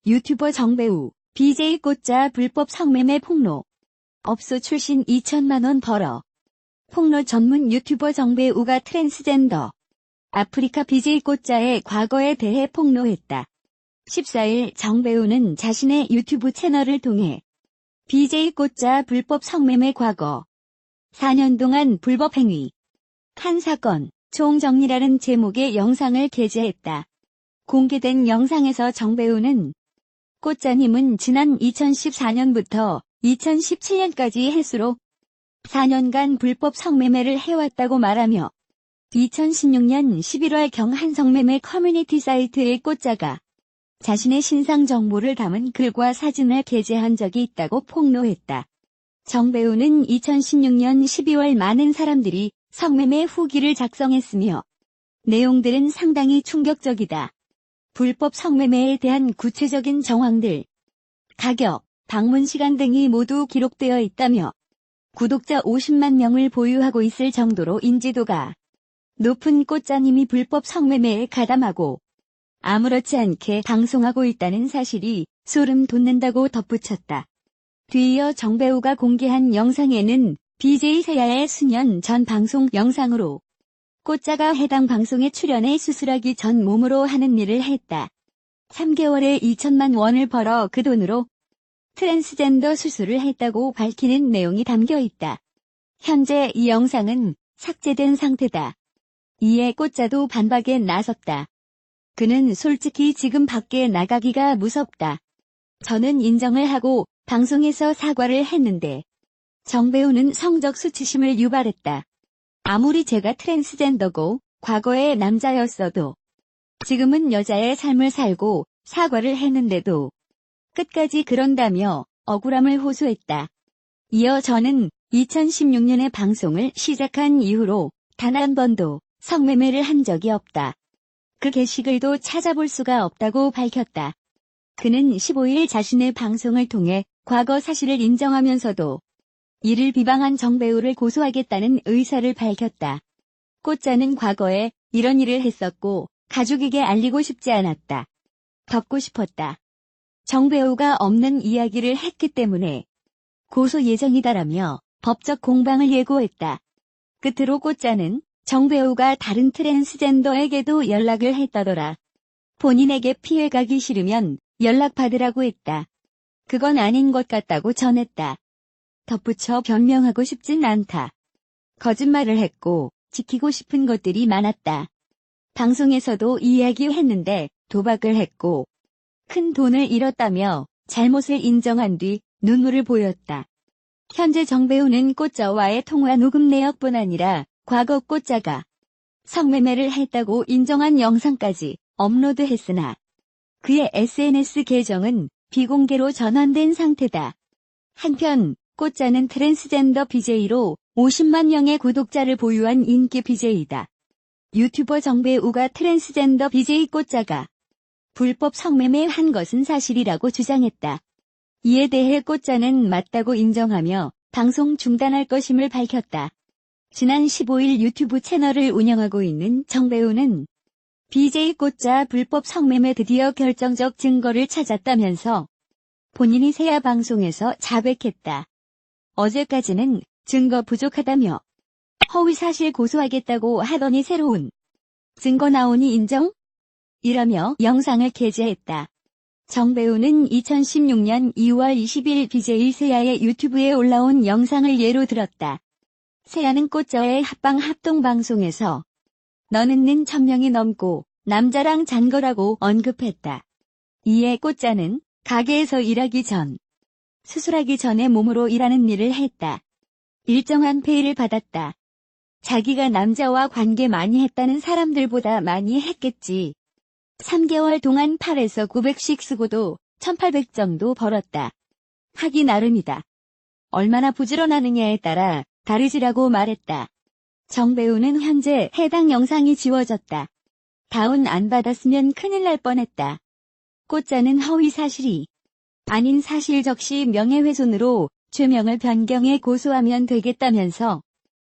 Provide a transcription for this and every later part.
유튜버 정배우, BJ 꽃자 불법 성매매 폭로. 업소 출신 2천만원 벌어. 폭로 전문 유튜버 정배우가 트랜스젠더. 아프리카 BJ 꽃자의 과거에 대해 폭로했다. 14일 정배우는 자신의 유튜브 채널을 통해 BJ 꽃자 불법 성매매 과거 4년 동안 불법 행위 한 사건 총정리라는 제목의 영상을 게재했다. 공개된 영상에서 정배우는 꽃자님은 지난 2014년부터 2017년까지 횟수로 4년간 불법 성매매를 해왔다고 말하며 2016년 11월경 한 성매매 커뮤니티 사이트의 꽃자가 자신의 신상 정보를 담은 글과 사진을 게재한 적이 있다고 폭로했다. 정배우는 2016년 12월 많은 사람들이 성매매 후기를 작성했으며 내용들은 상당히 충격적이다. 불법 성매매에 대한 구체적인 정황들, 가격, 방문 시간 등이 모두 기록되어 있다며 구독자 50만 명을 보유하고 있을 정도로 인지도가 높은 꽃자님이 불법 성매매에 가담하고 아무렇지 않게 방송하고 있다는 사실이 소름 돋는다고 덧붙였다. 뒤이어 정배우가 공개한 영상에는 BJ 세야의 수년 전 방송 영상으로 꽃자가 해당 방송에 출연해 수술하기 전 몸으로 하는 일을 했다. 3개월에 2천만 원을 벌어 그 돈으로 트랜스젠더 수술을 했다고 밝히는 내용이 담겨 있다. 현재 이 영상은 삭제된 상태다. 이에 꽃자도 반박에 나섰다. 그는 솔직히 지금 밖에 나가기가 무섭다. 저는 인정을 하고 방송에서 사과를 했는데 정배우는 성적 수치심을 유발했다. 아무리 제가 트랜스젠더고 과거에 남자였어도 지금은 여자의 삶을 살고 사과를 했는데도 끝까지 그런다며 억울함을 호소했다. 이어 저는 2016년에 방송을 시작한 이후로 단 한 번도 성매매를 한 적이 없다. 그 게시글도 찾아볼 수가 없다고 밝혔다. 그는 15일 자신의 방송을 통해 과거 사실을 인정하면서도 이를 비방한 정배우를 고소하겠다는 의사를 밝혔다. 꽃자는 과거에 이런 일을 했었고 가족에게 알리고 싶지 않았다. 덮고 싶었다. 정배우가 없는 이야기를 했기 때문에 고소 예정이다라며 법적 공방을 예고했다. 끝으로 꽃자는 정배우가 다른 트랜스젠더에게도 연락을 했다더라. 본인에게 피해가기 싫으면 연락받으라고 했다. 그건 아닌 것 같다고 전했다. 덧붙여 변명하고 싶진 않다. 거짓말을 했고 지키고 싶은 것들이 많았다. 방송에서도 이야기했는데 도박을 했고 큰 돈을 잃었다며 잘못을 인정한 뒤 눈물을 보였다. 현재 정배우는 꽃자와의 통화 녹음 내역뿐 아니라 과거 꽃자가 성매매를 했다고 인정한 영상까지 업로드했으나 그의 SNS 계정은 비공개로 전환된 상태다. 한편 꽃자는 트랜스젠더 BJ로 50만 명의 구독자를 보유한 인기 BJ이다. 유튜버 정배우가 트랜스젠더 BJ 꽃자가 불법 성매매한 것은 사실이라고 주장했다. 이에 대해 꽃자는 맞다고 인정하며 방송 중단할 것임을 밝혔다. 지난 15일 유튜브 채널을 운영하고 있는 정배우는 BJ 꽃자 불법 성매매 드디어 결정적 증거를 찾았다면서 본인이 세야 방송에서 자백했다. 어제까지는 증거 부족하다며 허위사실 고소하겠다고 하더니 새로운 증거 나오니 인정? 이라며 영상을 게재했다. 정배우는 2016년 2월 20일 BJ 세야의 유튜브에 올라온 영상을 예로 들었다. 세야는 꽃자의 합방 합동방송에서 너는 는 1000명이 넘고 남자랑 잔 거라고 언급했다. 이에 꽃자는 가게에서 일하기 전, 수술하기 전에 몸으로 일하는 일을 했다. 일정한 페이를 받았다. 자기가 남자와 관계 많이 했다는 사람들보다 많이 했겠지. 3개월 동안 8에서 900씩 쓰고도 1800 정도 벌었다. 하기 나름이다. 얼마나 부지런하느냐에 따라 다르지라고 말했다. 정배우는 현재 해당 영상이 지워졌다. 다운 안 받았으면 큰일 날 뻔했다. 꽃자는 허위 사실이 아닌 사실적시 명예훼손으로 죄명을 변경해 고소하면 되겠다면서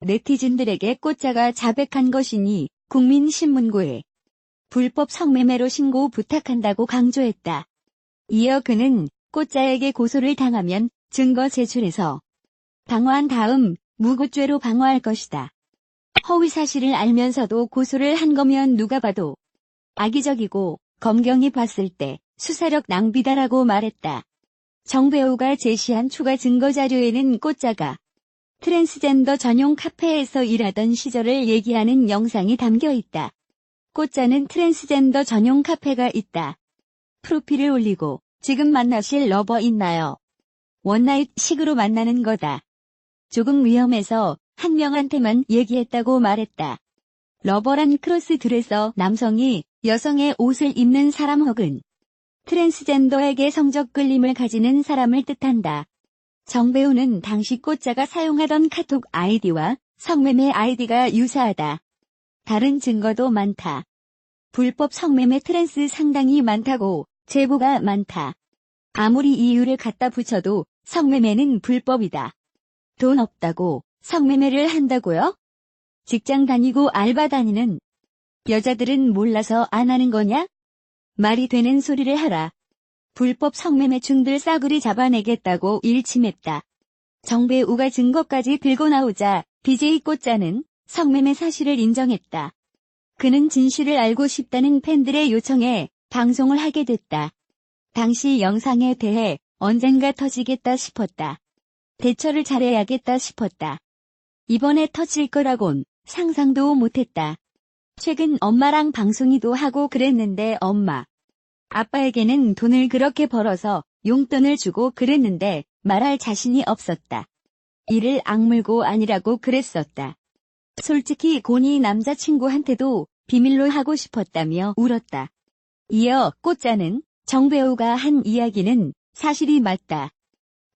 네티즌들에게 꽃자가 자백한 것이니 국민신문고에 불법 성매매로 신고 부탁한다고 강조했다. 이어 그는 꽃자에게 고소를 당하면 증거 제출해서 방어한 다음 무고죄로 방어할 것이다. 허위 사실을 알면서도 고소를 한 거면 누가 봐도 악의적이고 검경이 봤을 때 수사력 낭비다라고 말했다. 정 배우가 제시한 추가 증거 자료에는 꽃자가 트랜스젠더 전용 카페에서 일하던 시절을 얘기하는 영상이 담겨 있다. 꽃자는 트랜스젠더 전용 카페가 있다. 프로필을 올리고 지금 만나실 러버 있나요? 원나잇 식으로 만나는 거다. 조금 위험해서 한 명한테만 얘기했다고 말했다. 러버란 크로스 드레서 남성이 여성의 옷을 입는 사람 혹은 트랜스젠더에게 성적 끌림을 가지는 사람을 뜻한다. 정 배우는 당시 꽃자가 사용하던 카톡 아이디와 성매매 아이디가 유사하다. 다른 증거도 많다. 불법 성매매 트랜스 상당히 많다고 제보가 많다. 아무리 이유를 갖다 붙여도 성매매는 불법이다. 돈 없다고 성매매를 한다고요? 직장 다니고 알바 다니는 여자들은 몰라서 안 하는 거냐? 말이 되는 소리를 하라. 불법 성매매충들 싸구리 잡아내겠다고 일침했다. 정 배우가 증거까지 들고 나오자 BJ 꽃자는 성매매 사실을 인정했다. 그는 진실을 알고 싶다는 팬들의 요청에 방송을 하게 됐다. 당시 영상에 대해 언젠가 터지겠다 싶었다. 대처를 잘해야겠다 싶었다. 이번에 터질 거라곤 상상도 못했다. 최근 엄마랑 방송이도 하고 그랬는데 엄마, 아빠에게는 돈을 그렇게 벌어서 용돈을 주고 그랬는데 말할 자신이 없었다. 이를 악물고 아니라고 그랬었다. 솔직히 곤이 남자친구한테도 비밀로 하고 싶었다며 울었다. 이어 꽃자는 정 배우가 한 이야기는 사실이 맞다.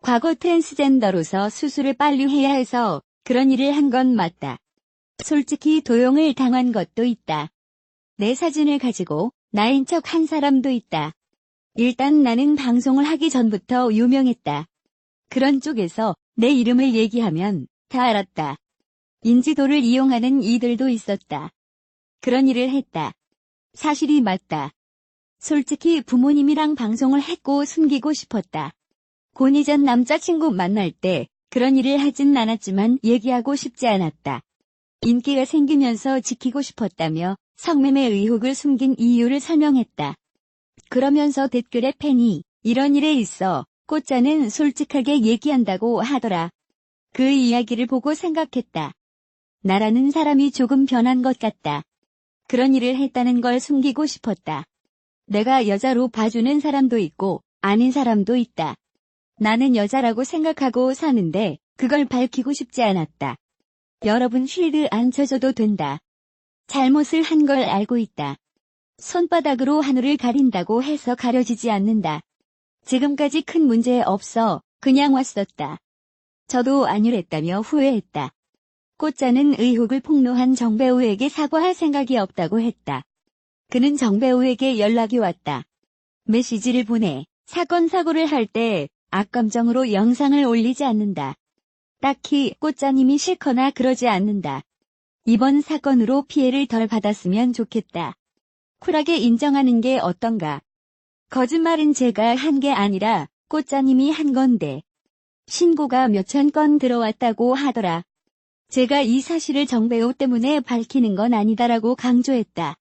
과거 트랜스젠더로서 수술을 빨리 해야 해서 그런 일을 한 건 맞다. 솔직히 도용을 당한 것도 있다. 내 사진을 가지고 나인 척 한 사람도 있다. 일단 나는 방송을 하기 전부터 유명했다. 그런 쪽에서 내 이름을 얘기하면 다 알았다. 인지도를 이용하는 이들도 있었다. 그런 일을 했다. 사실이 맞다. 솔직히 부모님이랑 방송을 했고 숨기고 싶었다. 곤이 전 남자친구 만날 때 그런 일을 하진 않았지만 얘기하고 싶지 않았다. 인기가 생기면서 지키고 싶었다며 성매매 의혹을 숨긴 이유를 설명했다. 그러면서 댓글에 팬이 이런 일에 있어 꽃자는 솔직하게 얘기한다고 하더라. 그 이야기를 보고 생각했다. 나라는 사람이 조금 변한 것 같다. 그런 일을 했다는 걸 숨기고 싶었다. 내가 여자로 봐주는 사람도 있고 아닌 사람도 있다. 나는 여자라고 생각하고 사는데 그걸 밝히고 싶지 않았다. 여러분 쉴드 안 쳐줘도 된다. 잘못을 한 걸 알고 있다. 손바닥으로 하늘을 가린다고 해서 가려지지 않는다. 지금까지 큰 문제 없어 그냥 왔었다. 저도 안일했다며 후회했다. 꽃자는 의혹을 폭로한 정 배우에게 사과할 생각이 없다고 했다. 그는 정 배우에게 연락이 왔다. 메시지를 보내 사건 사고를 할 때 악감정으로 영상을 올리지 않는다. 딱히 꽃자님이 싫거나 그러지 않는다. 이번 사건으로 피해를 덜 받았으면 좋겠다. 쿨하게 인정하는 게 어떤가. 거짓말은 제가 한 게 아니라 꽃자님이 한 건데. 신고가 몇천 건 들어왔다고 하더라. 제가 이 사실을 정 배우 때문에 밝히는 건 아니다라고 강조했다.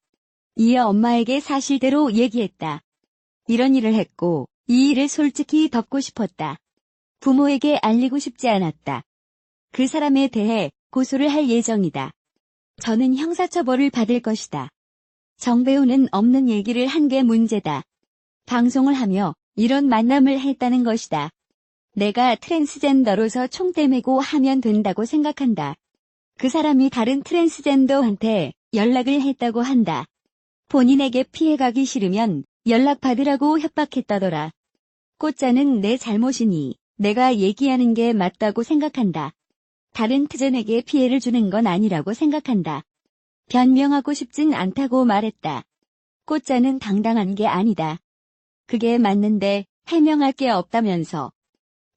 이어 엄마에게 사실대로 얘기했다. 이런 일을 했고 이 일을 솔직히 덮고 싶었다. 부모에게 알리고 싶지 않았다. 그 사람에 대해 고소를 할 예정이다. 저는 형사처벌을 받을 것이다. 정 배우는 없는 얘기를 한 게 문제다. 방송을 하며 이런 만남을 했다는 것이다. 내가 트랜스젠더로서 총대 메고 하면 된다고 생각한다. 그 사람이 다른 트랜스젠더한테 연락을 했다고 한다. 본인에게 피해가기 싫으면 연락받으라고 협박했다더라. 꽃자는 내 잘못이니 내가 얘기하는 게 맞다고 생각한다. 다른 트젠에게 피해를 주는 건 아니라고 생각한다. 변명하고 싶진 않다고 말했다. 꽃자는 당당한 게 아니다. 그게 맞는데 해명할 게 없다면서.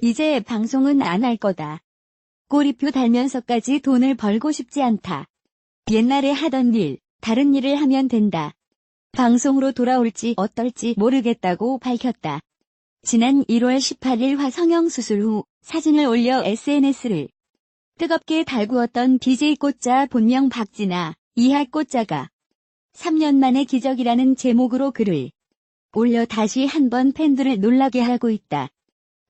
이제 방송은 안 할 거다. 꼬리표 달면서까지 돈을 벌고 싶지 않다. 옛날에 하던 일, 다른 일을 하면 된다. 방송으로 돌아올지 어떨지 모르겠다고 밝혔다. 지난 1월 18일 화성형 수술 후 사진을 올려 SNS를 뜨겁게 달구었던 BJ 꽃자 본명 박진아, 이하 꽃자가 3년 만의 기적이라는 제목으로 글을 올려 다시 한번 팬들을 놀라게 하고 있다.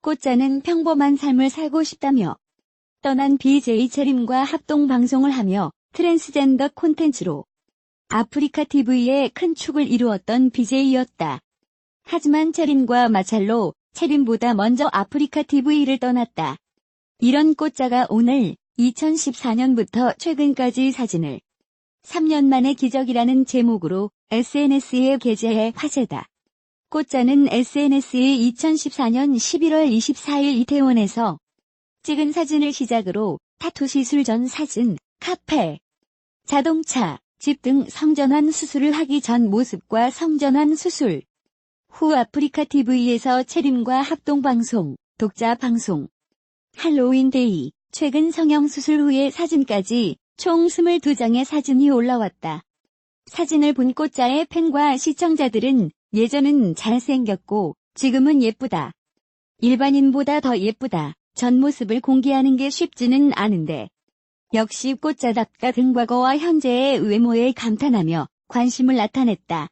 꽃자는 평범한 삶을 살고 싶다며 떠난 BJ 채림과 합동 방송을 하며 트랜스젠더 콘텐츠로 아프리카 TV의 큰 축을 이루었던 BJ였다. 하지만 채림과 마찰로 채림보다 먼저 아프리카 TV를 떠났다. 이런 꽃자가 오늘 2014년부터 최근까지 사진을 3년 만의 기적이라는 제목으로 SNS에 게재해 화제다. 꽃자는 SNS에 2014년 11월 24일 이태원에서 찍은 사진을 시작으로 타투 시술 전 사진, 카페, 자동차, 집 등 성전환 수술을 하기 전 모습과 성전환 수술 후 아프리카 TV에서 채림과 합동방송, 독자방송, 할로윈데이, 최근 성형수술 후의 사진까지 총 22장의 사진이 올라왔다. 사진을 본 꽃자의 팬과 시청자들은 예전은 잘생겼고 지금은 예쁘다. 일반인보다 더 예쁘다. 전 모습을 공개하는 게 쉽지는 않은데. 역시 꽃자답다 등 과거와 현재의 외모에 감탄하며 관심을 나타냈다.